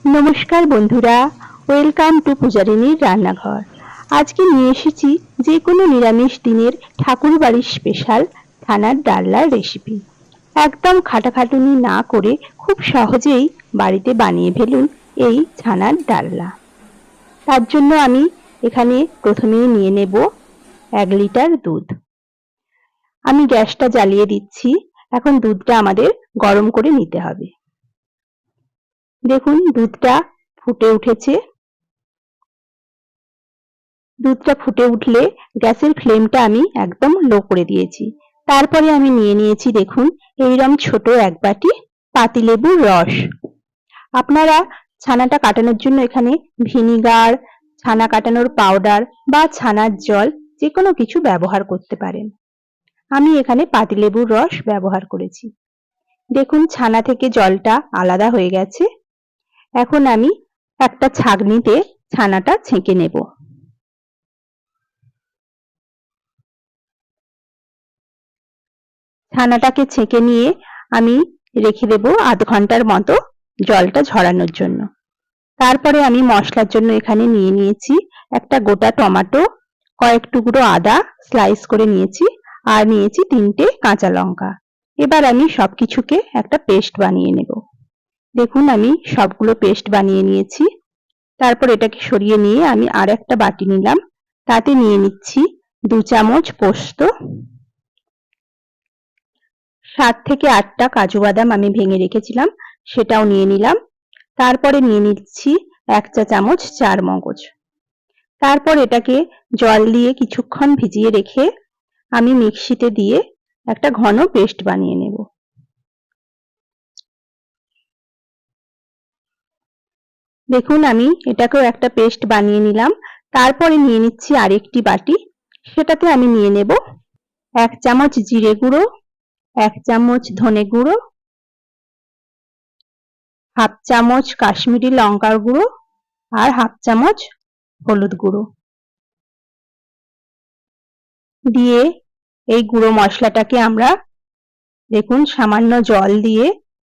নমস্কার বন্ধুরা, welcome to পূজারিনীর রান্নাঘর। আজকে নিয়ে এসেছি যে কোনো নিরামিষ দিনের ঠাকুর বাড়ির স্পেশাল ছানার ডালনার রেসিপি। একদম খাটাখাটুনি না করে খুব সহজেই বাড়িতে বানিয়ে ফেলুন এই ছানার ডালনা। তার জন্য আমি এখানে প্রথমেই নিয়ে নেব 1 লিটার দুধ। আমি গ্যাসটা জ্বালিয়ে দিচ্ছি। এখন দুধটা আমাদের গরম করে নিতে হবে। দেখুন দুধটা ফুটে উঠেছে। দুধটা ফুটে উঠলে গ্যাসের ফ্লেমটা আমি একদম লো করে দিয়েছি। তারপরে আমি নিয়ে নিয়েছি দেখুন এইরকম ছোট এক বাটি পাতিলেবুর রস। আপনারা ছানাটা কাটানোর জন্য এখানে ভিনিগার, ছানা কাটানোর পাউডার বা ছানার জল যে কোনো কিছু ব্যবহার করতে পারেন। আমি এখানে পাতিলেবুর রস ব্যবহার করেছি। দেখুন ছানা থেকে জলটা আলাদা হয়ে গেছে। এখন আমি একটা ছাঁকনিতে ছানাটা ছেঁকে নেব। ছানাটাকে ছেঁকে নিয়ে আমি রেখে দেব আধ ঘন্টার মতো জলটা ঝরানোর জন্য। তারপরে আমি মশলার জন্য এখানে নিয়ে নিয়েছি একটা গোটা টমেটো, কয়েক টুকরো আদা স্লাইস করে নিয়েছি, আর নিয়েছি 3টে কাঁচা লঙ্কা। এবার আমি সবকিছুকে একটা পেস্ট বানিয়ে নেব। দেখুন আমি সবগুলো পেস্ট বানিয়ে নিয়েছি। তারপর এটাকে সরিয়ে নিয়ে আমি আর একটা বাটি নিলাম। তাতে নিয়ে নিচ্ছি 2 চামচ পোস্ত, 7 থেকে 8টা কাজু বাদাম আমি ভেঙে রেখেছিলাম, সেটাও নিয়ে নিলাম। তারপরে নিয়ে নিচ্ছি 1 চা চামচ চারমগজ। তারপর এটাকে জল দিয়ে কিছুক্ষণ ভিজিয়ে রেখে আমি মিক্সিতে দিয়ে একটা ঘন পেস্ট বানিয়ে নেব। দেখুন আমি এটাকেও একটা পেস্ট বানিয়ে নিলাম। তারপরে নিয়ে নিচ্ছি আরেকটি বাটি, সেটাতে আমি নিয়ে নেব 1 চামচ জিরে গুঁড়ো, 1 চামচ ধনে গুঁড়ো, হাফ চামচ কাশ্মীরি লঙ্কার গুঁড়ো আর হাফ চামচ হলুদ গুঁড়ো দিয়ে এই গুঁড়ো মশলাটাকে আমরা দেখুন সামান্য জল দিয়ে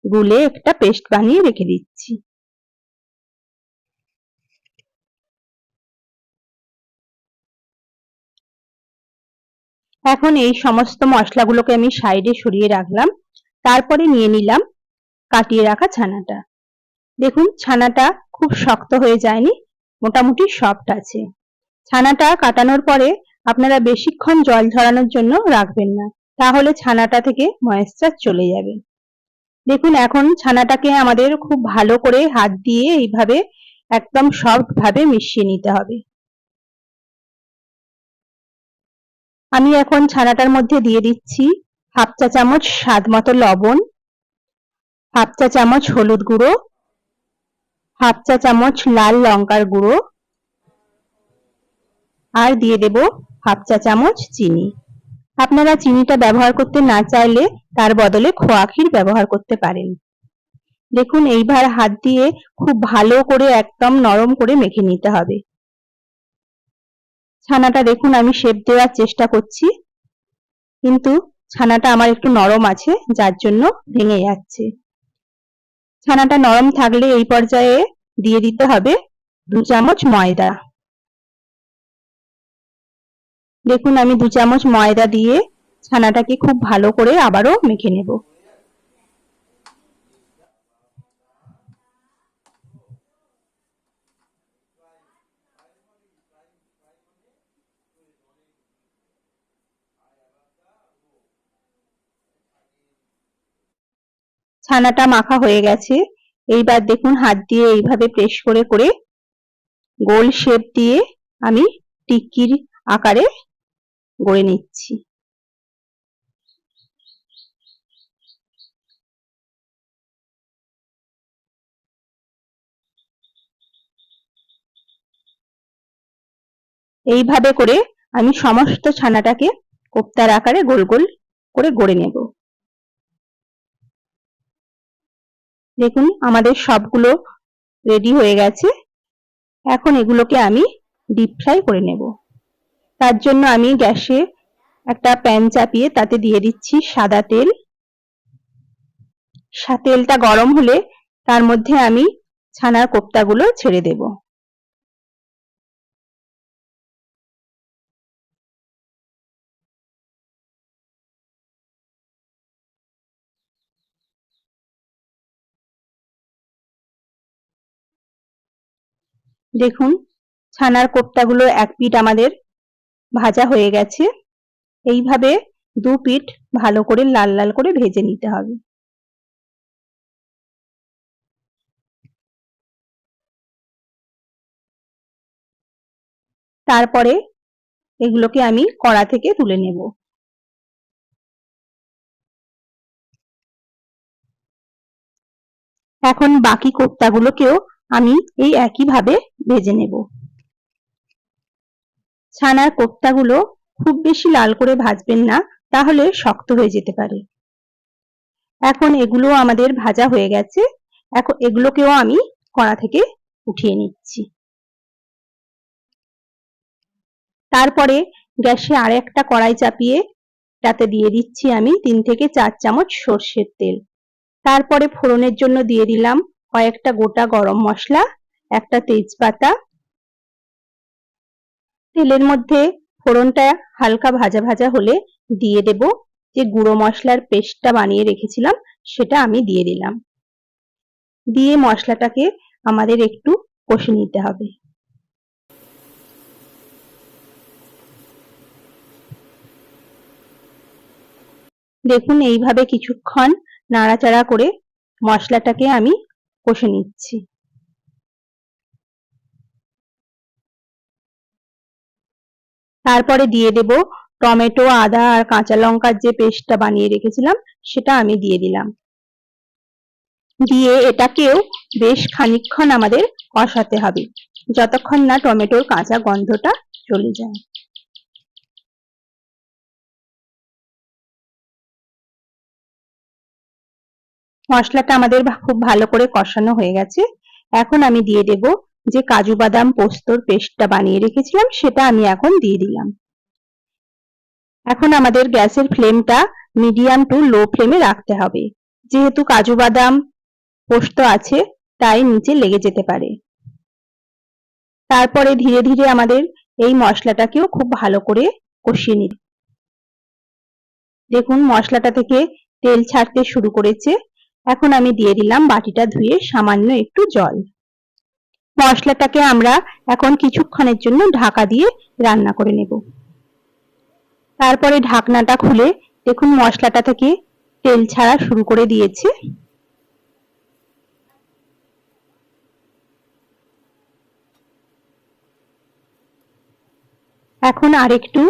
গুলে একটা পেস্ট বানিয়ে রেখে দিচ্ছি। এখন এই সমস্ত মশলাগুলোকে আমি সাইডে সরিয়ে রাখলাম। তারপরে নিয়ে নিলাম কাটিয়ে রাখা ছানাটা। দেখুন ছানাটা খুব শক্ত হয়ে যায়নি, মোটামুটি সফট আছে। ছানাটা কাটানোর পরে আপনারা বেশিক্ষণ জল ঝরানোর জন্য রাখবেন না, তাহলে ছানাটা থেকে ময়েশ্চার চলে যাবে। দেখুন এখন ছানাটাকে আমাদের খুব ভালো করে হাত দিয়ে এইভাবে একদম সফট ভাবে মিশিয়ে নিতে হবে। আমি এখন ছানাটার মধ্যে দিয়ে দিচ্ছি হাফ চা চামচ স্বাদ মতো লবণ, হাফ চা চামচ হলুদ গুঁড়ো, হাফ চা চামচ লাল লঙ্কার গুঁড়ো, আর দিয়ে দেব হাফ চা চামচ চিনি। আপনারা চিনিটা ব্যবহার করতে না চাইলে তার বদলে খোয়া ক্ষীর ব্যবহার করতে পারেন। দেখুন এইবার হাত দিয়ে খুব ভালো করে একদম নরম করে মেখে নিতে হবে। ছানাটা দেখুন আমি শেপ দেওয়ার চেষ্টা করছি, কিন্তু ছানাটা আমার একটু নরম আছে, যার জন্য ভেঙে যাচ্ছে। ছানাটা নরম থাকলে এই পর্যায়ে দিয়ে দিতে হবে 2 চামচ ময়দা। দেখুন আমি 2 চামচ ময়দা দিয়ে ছানাটাকে খুব ভালো করে আবারও মেখে নেব। ছানাটা মাখা হয়ে গেছে। এইবার দেখুন হাত দিয়ে এইভাবে প্রেস করে করে গোল শেপ দিয়ে আমি টিক্কির আকারে গড়ে নিচ্ছি। এইভাবে করে আমি সমস্ত ছানাটাকে কোপ্তার আকারে গোল গোল করে গড়ে নেব। দেখুন আমাদের সবগুলো রেডি হয়ে গেছে। এখন এগুলোকে আমি ডিপ ফ্রাই করে নেব। তার জন্য আমি গ্যাসে একটা প্যান চাপিয়ে তাতে দিয়ে দিচ্ছি সাদা তেল। তেলটা গরম হলে তার মধ্যে আমি ছানার কোপ্তাগুলো ছেড়ে দেব। দেখুন ছানার কোপ্তাগুলো এক পিঠ আমাদের ভাজা হয়ে গেছে। এইভাবে দু পিঠ ভালো করে লাল লাল করে ভেজে নিতে হবে। তারপরে এগুলোকে আমি কড়া থেকে তুলে নেব। এখন বাকি কোপ্তাগুলোকেও আমি এই একইভাবে ভেজে নেব। ছানার কোপ্তাগুলো খুব বেশি লাল করে ভাজবেন না, তাহলে শক্ত হয়ে যেতে পারে। এখন এগুলো আমাদের ভাজা হয়ে গেছে। এখন এগুলোকেও আমি কড়া থেকে উঠিয়ে নিচ্ছি। তারপরে গ্যাসে আরেকটা কড়াই চাপিয়ে তাতে দিয়ে দিচ্ছি আমি 3 থেকে 4 চামচ সর্ষের তেল। তারপরে ফোড়নের জন্য দিয়ে দিলাম কয়েকটা গোটা গরম মশলা, একটা তেজপাতা। তেলের মধ্যে ফোড়নটা হালকা ভাজা ভাজা হলে দিয়ে দেব যে গুঁড়ো মশলার পেস্টটা বানিয়ে রেখেছিলাম, সেটা আমি দিয়ে দিলাম। দিয়ে মশলাটাকে আমাদের একটু কষে নিতে হবে। দেখুন এইভাবে কিছুক্ষণ নাড়াচাড়া করে মশলাটাকে আমি কষে নিচ্ছি। তারপরে দিয়ে দেব টমেটো, আদা আর কাঁচা লঙ্কার যে পেস্টটা বানিয়ে রেখেছিলাম, সেটা আমি দিয়ে দিলাম। দিয়ে এটাকেও বেশ খানিকক্ষণ আমাদের কষাতে হবে, যতক্ষণ না টমেটোর কাঁচা গন্ধটা চলে যায়। মশলাটা আমাদের খুব ভালো করে কষানো হয়ে গেছে। এখন আমি দিয়ে দেব যে কাজু বাদাম পোস্তর পেস্টটা বানিয়ে রেখেছিলাম, সেটা আমি এখন দিয়ে দিলাম। এখন আমাদের গ্যাসের ফ্লেমটা মিডিয়াম টু লো ফ্লেমে রাখতে হবে। যেহেতু কাজু বাদাম পোস্ত আছে, তাই নিচে লেগে যেতে পারে। তারপরে ধীরে ধীরে আমাদের এই মশলাটাকেও খুব ভালো করে কষিয়ে নিতে। দেখুন মশলাটা থেকে তেল ছাড়তে শুরু করেছে। এখন আমি দিয়ে দিলাম বাটিটা ধুয়ে সামান্য একটু জল। মশলাটাকে আমরা এখন কিছুক্ষণের জন্য ঢাকা দিয়ে রান্না করে নেব। তারপরে ঢাকনাটা খুলে দেখুন মশলাটা থেকে তেল ছাড়া শুরু করে দিয়েছে। এখন আরেকটু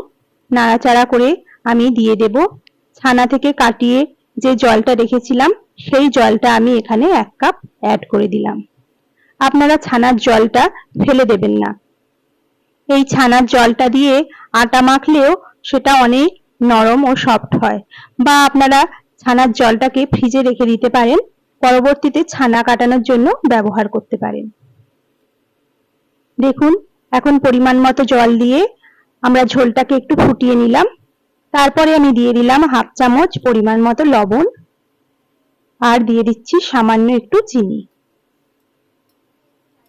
নাড়াচাড়া করে আমি দিয়ে দেব ছানা থেকে কাটিয়ে যে জলটা রেখেছিলাম, সেই জলটা আমি এখানে 1 কাপ অ্যাড করে দিলাম। আপনারা ছানার জলটা ফেলে দেবেন না। এই ছানার জলটা দিয়ে আটা মাখলেও সেটা অনেক নরম ও সফট হয়। বা আপনারা ছানার জলটাকে ফ্রিজে রেখে দিতে পারেন, পরবর্তীতে ছানা কাটানোর জন্য ব্যবহার করতে পারেন। দেখুন এখন পরিমাণ মতো জল দিয়ে আমরা ঝোলটাকে একটু ফুটিয়ে নিলাম। তারপরে আমি দিয়ে দিলাম 1/2 চামচ পরিমাণ মতো লবণ আর দিয়ে দিচ্ছি সামান্য একটু চিনি।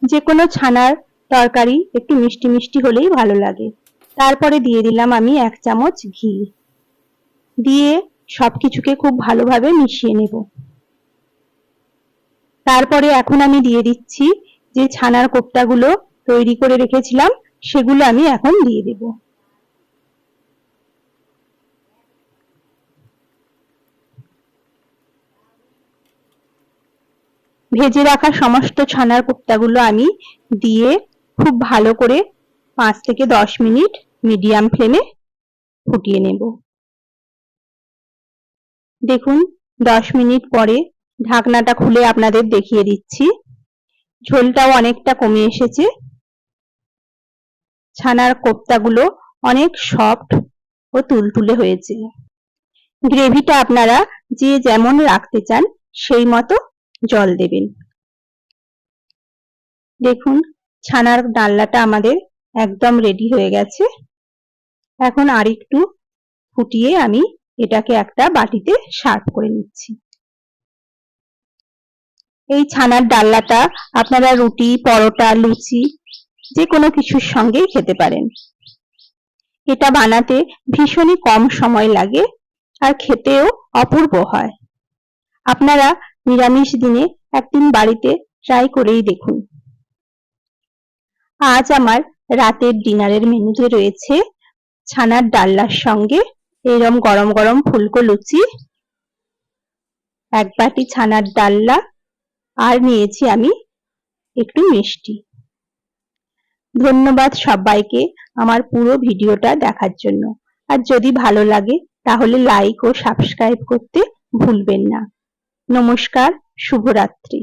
যে কোনো ছানার তরকারি একটু মিষ্টি মিষ্টি হলেই ভালো লাগে। তারপরে দিয়ে দিলাম আমি 1 চামচ ঘি। দিয়ে সবকিছুকে খুব ভালোভাবে মিশিয়ে নেব। তারপরে এখন আমি দিয়ে দিচ্ছি যে ছানার কোপ্তাগুলো তৈরি করে রেখেছিলাম, সেগুলো আমি এখন দিয়ে দেব। ভেজে রাখা সমস্ত ছানার কোপ্তাগুলো আমি দিয়ে খুব ভালো করে 5 থেকে 10 মিনিট মিডিয়াম ফ্লেমে ফুটিয়ে নেব। দেখুন 10 মিনিট পরে ঢাকনাটা খুলে আপনাদের দেখিয়ে দিচ্ছি। ঝোলটাও অনেকটা কমে এসেছে। ছানার কোপ্তাগুলো অনেক সফট ও তুলতুলে হয়েছে। গ্রেভিটা আপনারা যে যেমন রাখতে চান সেই মতো জল দেবেন। দেখুন ছানার ডালনাটা আমাদের একদম রেডি হয়ে গেছে। এখন আরেকটু ফুটিয়ে আমি এটাকে একটা বাটিতে সার্ভ করে নিচ্ছি। এই ছানার ডালনাটা আপনারা রুটি, পরোটা, লুচি যে কোনো কিছুর সঙ্গেই খেতে পারেন। এটা বানাতে ভীষণই কম সময় লাগে আর খেতেও অপূর্ব হয়। আপনারা নিরামিষ দিনে একদিন বাড়িতে ট্রাই করেই দেখুন। আজ আমার রাতের ডিনারের মেনুতে রয়েছে ছানার ডালনার সঙ্গে এরম গরম গরম ফুলকো লুচি, এক বাটি ছানার ডালনা, আর নিয়েছি আমি একটু মিষ্টি। ধন্যবাদ সবাইকে আমার পুরো ভিডিওটা দেখার জন্য। আর যদি ভালো লাগে তাহলে লাইক ও সাবস্ক্রাইব করতে ভুলবেন না। নমস্কার, শুভরাত্রি।